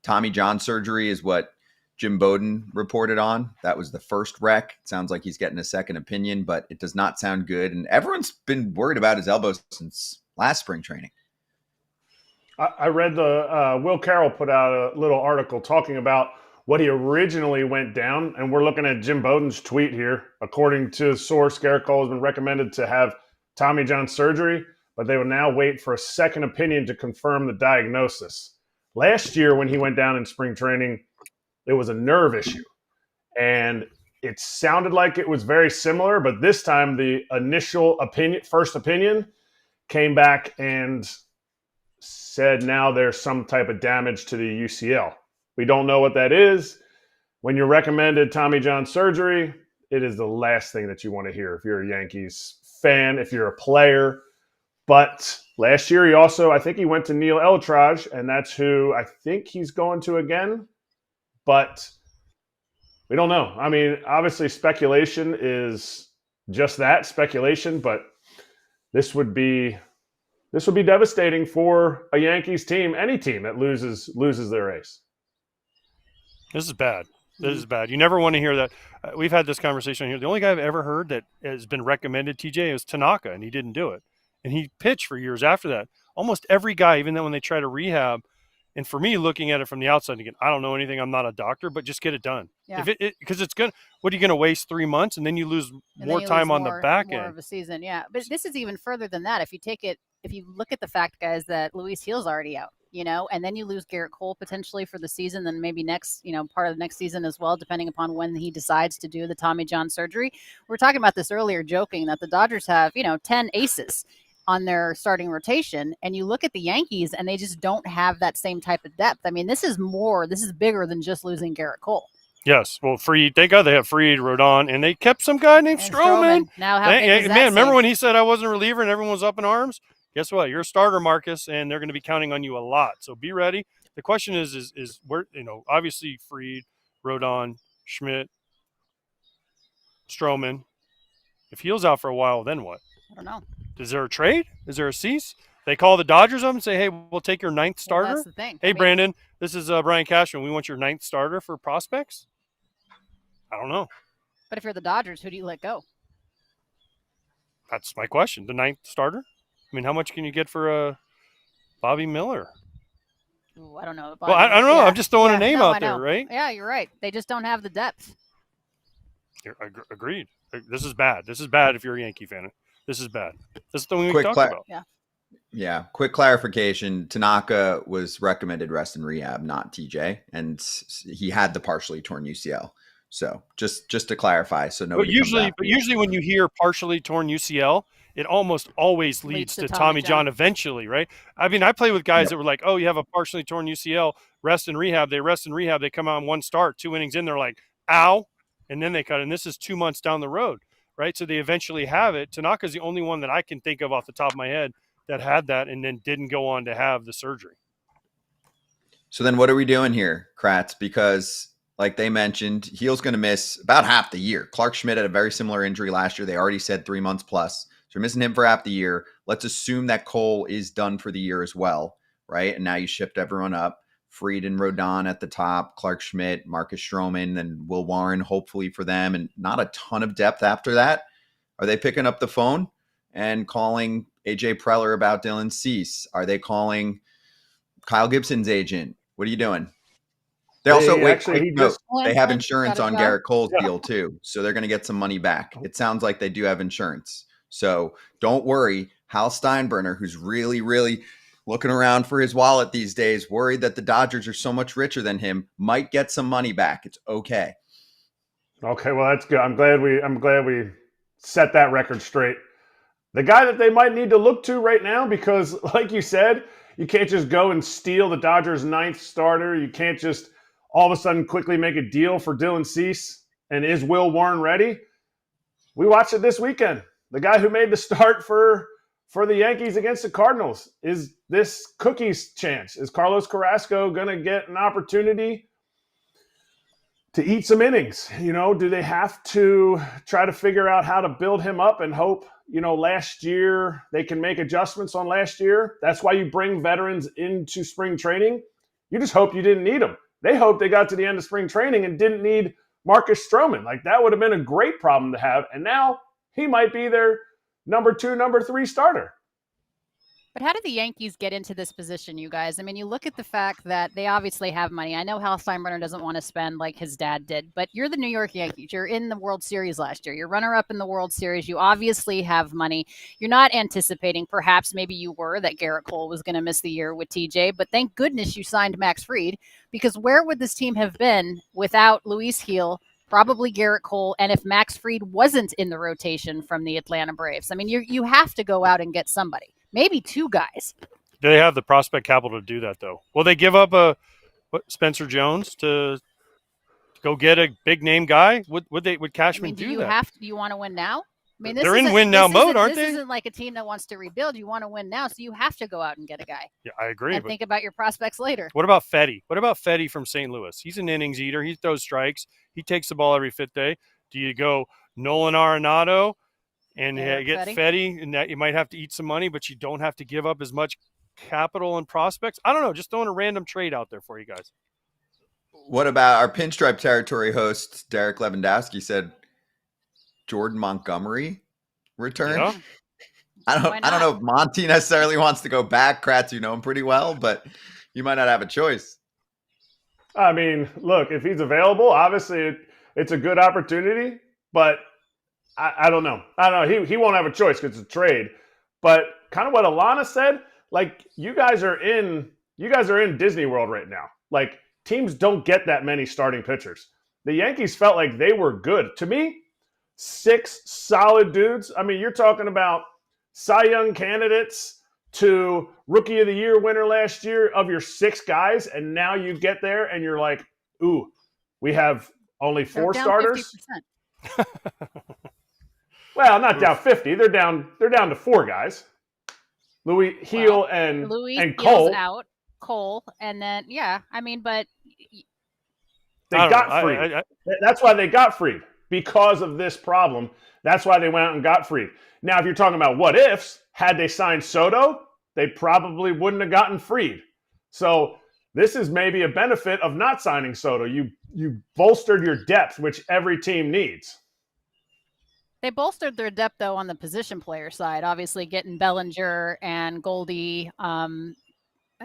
Tommy John surgery is what Jim Bowden reported on. That was the first rec. It sounds like he's getting a second opinion, but it does not sound good. And everyone's been worried about his elbow since last spring training. I read the Will Carroll put out a little article talking about what he originally went down, and we're looking at Jim Bowden's tweet here. According to source, Gerrit Cole has been recommended to have Tommy John surgery, but they will now wait for a second opinion to confirm the diagnosis. Last year, when he went down in spring training, it was a nerve issue, and it sounded like it was very similar, but this time the initial first opinion came back and said now there's some type of damage to the UCL. We don't know what that is. When you're recommended Tommy John surgery, it is the last thing that you want to hear if you're a Yankees fan, if you're a player. But last year, I think he went to Neil Eltrage, and that's who I think he's going to again. But we don't know. I mean, obviously speculation is just that, speculation, but this would be devastating for a Yankees team, any team that loses their ace. This is bad. This is bad. You never want to hear that. We've had this conversation here. The only guy I've ever heard that has been recommended, TJ, is Tanaka, and he didn't do it. And he pitched for years after that. Almost every guy, even then when they try to rehab, and for me, looking at it from the outside, again, I don't know anything. I'm not a doctor, but just get it done. Yeah. Because it's good. What are you going to waste 3 months, and then you lose more time on the back end? More of a season, yeah. But this is even further than that. If you look at the fact, guys, that Luis Gil's already out, and then you lose Gerrit Cole potentially for the season, then maybe next, part of the next season as well, depending upon when he decides to do the Tommy John surgery. We were talking about this earlier, joking that the Dodgers have, 10 aces on their starting rotation, and you look at the Yankees and they just don't have that same type of depth. I mean, this is bigger than just losing Gerrit Cole. Yes, well, Fried, thank God they have Fried, Rodon, and they kept some guy named Stroman. Now, how big is that remember when he said I wasn't a reliever and everyone was up in arms? Guess what? You're a starter, Marcus, and they're going to be counting on you a lot. So be ready. The question is where, obviously Fried, Rodon, Schmidt, Stroman. If Gil's out for a while, then what? I don't know. Is there a trade? Is there a cease? They call the Dodgers up and say, hey, we'll take your ninth starter. Well, that's the thing. Hey, Brandon, this is Brian Cashman. We want your ninth starter for prospects? I don't know. But if you're the Dodgers, who do you let go? That's my question. The ninth starter? I mean, how much can you get for Bobby Miller? Ooh, I don't know. Well, I don't know. Yeah. I'm just throwing a name out there, right? Yeah, you're right. They just don't have the depth. Agreed. This is bad. This is bad if you're a Yankee fan. This is bad. This is the thing we talked about. Yeah. Quick clarification. Tanaka was recommended rest and rehab, not TJ. And he had the partially torn UCL. So just to clarify. So nobody. But usually when you hear partially torn UCL, it almost always leads to Tommy John eventually, right? I mean, I play with guys that were like, oh, you have a partially torn UCL, rest and rehab. They rest and rehab. They come out in one start, 2 innings in, they're like, ow. And then they cut. And this is 2 months down the road, right? So they eventually have it. Tanaka's the only one that I can think of off the top of my head that had that and then didn't go on to have the surgery. So then what are we doing here, Kratz? Because like they mentioned, Gil's going to miss about half the year. Clark Schmidt had a very similar injury last year. They already said 3 months plus. So you're missing him for half the year. Let's assume that Cole is done for the year as well, right? And now you shift everyone up. Fried and Rodon at the top, Clark Schmidt, Marcus Stroman, and Will Warren, hopefully for them, and not a ton of depth after that. Are they picking up the phone and calling AJ Preller about Dylan Cease? Are they calling Kyle Gibson's agent? What are you doing? They have insurance on Gerrit Cole's deal too, so they're going to get some money back. It sounds like they do have insurance. So don't worry. Hal Steinbrenner, who's really, really looking around for his wallet these days, worried that the Dodgers are so much richer than him, might get some money back. It's okay. Okay, well, that's good. I'm glad we set that record straight. The guy that they might need to look to right now, because like you said, you can't just go and steal the Dodgers' ninth starter. You can't just all of a sudden quickly make a deal for Dylan Cease. And is Will Warren ready? We watched it this weekend. The guy who made the start for the Yankees against the Cardinals. Is this Cookie's chance? Is Carlos Carrasco going to get an opportunity to eat some innings? Do they have to try to figure out how to build him up and hope, last year they can make adjustments on last year? That's why you bring veterans into spring training. You just hope you didn't need him. They hope they got to the end of spring training and didn't need Marcus Stroman. Like, that would have been a great problem to have. And now he might be their number 2, number 3 starter. But how did the Yankees get into this position, you guys? I mean, you look at the fact that they obviously have money. I know Hal Steinbrenner doesn't want to spend like his dad did, but you're the New York Yankees. You're in the World Series last year. You're runner-up in the World Series. You obviously have money. You're not anticipating, perhaps maybe you were, that Gerrit Cole was going to miss the year with TJ, but thank goodness you signed Max Fried, because where would this team have been without Luis Gil, probably Gerrit Cole, and if Max Fried wasn't in the rotation from the Atlanta Braves? I mean, you have to go out and get somebody. Maybe 2 guys. Do they have the prospect capital to do that, though? Will they give up Spencer Jones to go get a big name guy? Would Cashman do that? Do you want to win now? I mean, they're in win now mode, aren't they? This isn't like a team that wants to rebuild. You want to win now, so you have to go out and get a guy. Yeah, I agree. And think about your prospects later. What about Fetty? What about Fetty from St. Louis? He's an innings eater. He throws strikes. He takes the ball every 5th day. Do you go Nolan Arenado and get Fetty, and that you might have to eat some money, but you don't have to give up as much capital and prospects? I don't know. Just throwing a random trade out there for you guys. What about our Pinstripe Territory host, Derek Lewandowski, said Jordan Montgomery return? Yeah. I don't know if Monty necessarily wants to go back. Kratz, you know him pretty well, but you might not have a choice. I mean, look, if he's available, obviously it's a good opportunity, but I don't know. I don't know. He won't have a choice because it's a trade. But kind of what Alana said, like, you guys are in Disney World right now. Like, teams don't get that many starting pitchers. The Yankees felt like they were good. To me, 6 solid dudes. I mean, you're talking about Cy Young candidates to Rookie of the Year winner last year of your 6 guys, and now you get there and you're like, ooh, we have only 4 starters. 50%. Well, not down 50. They're down to 4 guys. Louis Gil and Cole out. Cole, and then I mean, but they got Fried. That's why they got Fried, because of this problem. That's why they went out and got Fried. Now, if you're talking about what ifs, had they signed Soto, they probably wouldn't have gotten Fried. So this is maybe a benefit of not signing Soto. You bolstered your depth, which every team needs. They bolstered their depth, though, on the position player side, obviously getting Bellinger and Goldie, and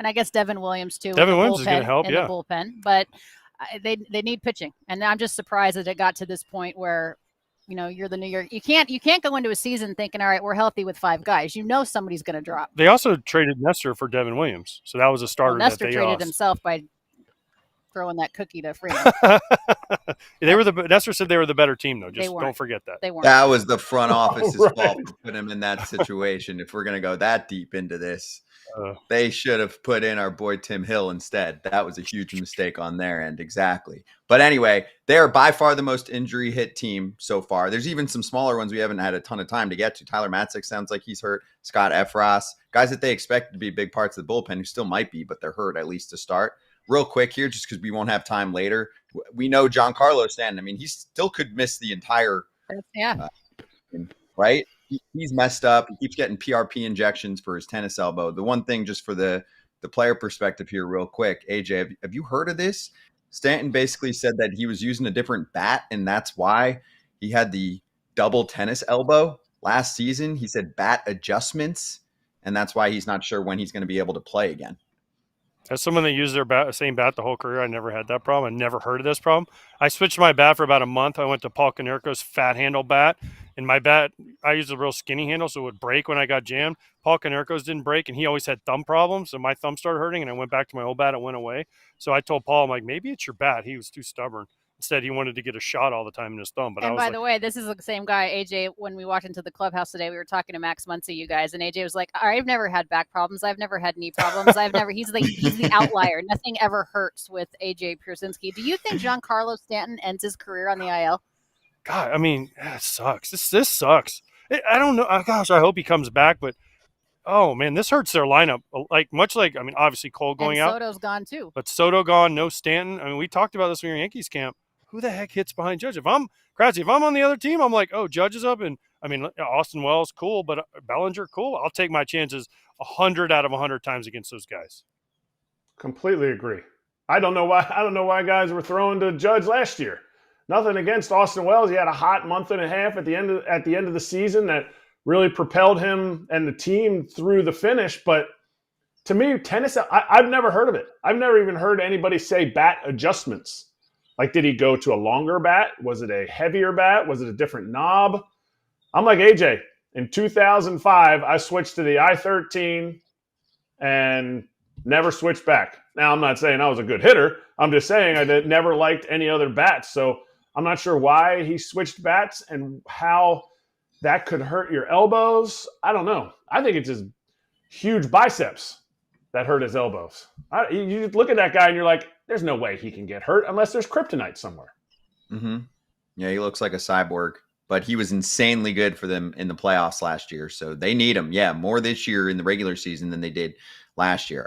I guess Devin Williams, too. Devin Williams is going to help, in the bullpen. But they need pitching. And I'm just surprised that it got to this point where, you know, you're the New York. You can't go into a season thinking, all right, we're healthy with 5 guys. You know somebody's going to drop. They also traded Nestor for Devin Williams. So that was a starter that they Nestor traded himself by throwing that cookie to Freeman. Nestor said they were the better team, though. Just don't forget that. They weren't. That was the front office's fault to put him in that situation. If we're going to go that deep into this, they should have put in our boy Tim Hill instead. That was a huge mistake on their end. Exactly. But anyway, they are by far the most injury hit team so far. There's even some smaller ones we haven't had a ton of time to get to. Tyler Matzik sounds like he's hurt. Scott Efros, guys that they expected to be big parts of the bullpen who still might be, but they're hurt at least to start. Real quick here, just because we won't have time later. We know Giancarlo Stanton. I mean, he still could miss the entire right? He's messed up. He keeps getting PRP injections for his tennis elbow. The one thing, just for the player perspective here real quick, AJ, have you heard of this? Stanton basically said that he was using a different bat, and that's why he had the double tennis elbow last season. He said bat adjustments, and that's why he's not sure when he's going to be able to play again. As someone that used their same bat the whole career, I never had that problem. I never heard of this problem. I switched my bat for about a month. I went to Paul Konerko's fat handle bat. And my bat, I used a real skinny handle, so it would break when I got jammed. Paul Konerko's didn't break, and he always had thumb problems. So my thumb started hurting, and I went back to my old bat. It went away. So I told Paul, I'm like, maybe it's your bat. He was too stubborn. Instead, he wanted to get a shot all the time in his thumb. But by the way, this is the same guy, AJ. When we walked into the clubhouse today, we were talking to Max Muncy, you guys, and AJ was like, "I've never had back problems. I've never had knee problems. He's the outlier. Nothing ever hurts with AJ Pierzynski." Do you think Giancarlo Stanton ends his career on the IL? God, I mean, it sucks. This sucks. I don't know. Gosh, I hope he comes back, but oh man, this hurts their lineup. I mean, obviously Cole going out. Soto's gone too. But Soto gone, no Stanton. I mean, we talked about this when we were in Yankees camp. Who the heck hits behind Judge? If I'm on the other team, I'm like, oh, Judge is up. And I mean, Austin Wells, cool, but Bellinger, cool. I'll take my chances 100 out of 100 times against those guys. Completely agree. I don't know why guys were throwing to Judge last year. Nothing against Austin Wells. He had a hot month and a half at the end of the season that really propelled him and the team through the finish. But to me, tennis, I've never heard of it. I've never even heard anybody say bat adjustments. Like, did he go to a longer bat? Was it a heavier bat? Was it a different knob? I'm like AJ. In 2005, I switched to the I-13 and never switched back. Now, I'm not saying I was a good hitter. I'm just saying I never liked any other bats. So I'm not sure why he switched bats and how that could hurt your elbows. I don't know. I think it's his huge biceps that hurt his elbows. You look at that guy and you're like, there's no way he can get hurt unless there's kryptonite somewhere. Mm-hmm. Yeah, he looks like a cyborg, but he was insanely good for them in the playoffs last year. So they need him. Yeah, more this year in the regular season than they did last year.